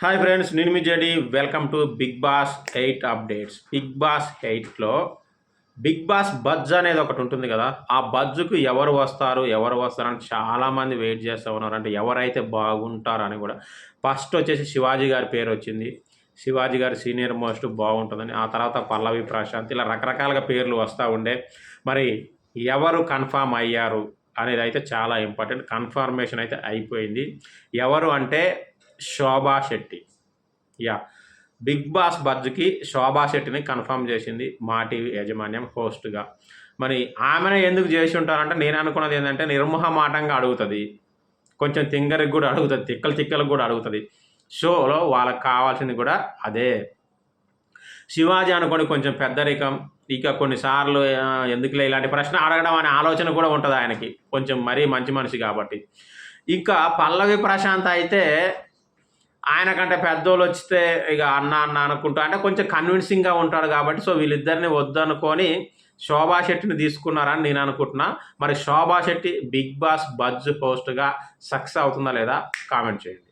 Hi friends, నేను మీ JD. Welcome to Bigg Boss 8 updates. Bigg Boss 8లో Bigg Boss buzz అనేది ఒకటి ఉంటుంది కదా. ఆ బజ్కు ఎవరు వస్తారు అని చాలామంది వెయిట్ చేస్తూ ఉన్నారు. అంటే ఎవరైతే బాగుంటారని కూడా. ఫస్ట్ వచ్చేసి శివాజీ గారి పేరు వచ్చింది. శివాజీ గారి సీనియర్ మోస్ట్ బాగుంటుందని. ఆ తర్వాత పల్లవి ప్రశాంత్, ఇలా రకరకాలుగా పేర్లు వస్తూ ఉండే. మరి ఎవరు కన్ఫామ్ అయ్యారు అనేది అయితే చాలా ఇంపార్టెంట్. కన్ఫర్మేషన్ అయితే అయిపోయింది. ఎవరు అంటే Shobha Shetty. Yeah, big boss బజ్కి శోభా శెట్టిని కన్ఫర్మ్ చేసింది మా టీవీ యాజమాన్యం హోస్ట్గా. మరి ఆమెనే ఎందుకు చేసి ఉంటారంటే, నేను అనుకున్నది ఏంటంటే నిర్మోహమాటంగా అడుగుతుంది, కొంచెం తింగరికి కూడా అడుగుతుంది, తిక్కలకు కూడా అడుగుతుంది. షోలో వాళ్ళకి కావాల్సింది కూడా అదే. శివాజీ అనుకోండి కొంచెం పెద్దరికం, ఇక కొన్నిసార్లు ఎందుకులే ఇలాంటి ప్రశ్న అడగడం అనే ఆలోచన కూడా ఉంటుంది ఆయనకి, కొంచెం మరీ మంచి మనిషి కాబట్టి. ఇంకా పల్లవి ప్రశాంత్ అయితే ఆయన కంటే పెద్దోళ్ళు వచ్చితే ఇక అన్న అన్న అనుకుంటా, అంటే కొంచెం కన్విన్సింగ్గా ఉంటాడు కాబట్టి. సో వీళ్ళిద్దరిని వద్దనుకొని శోభా శెట్టిని తీసుకున్నారని నేను అనుకుంటున్నా. మరి Shobha Shetty Bigg Boss buzz హోస్ట్గా సక్సెస్ అవుతుందా లేదా కామెంట్ చేయండి.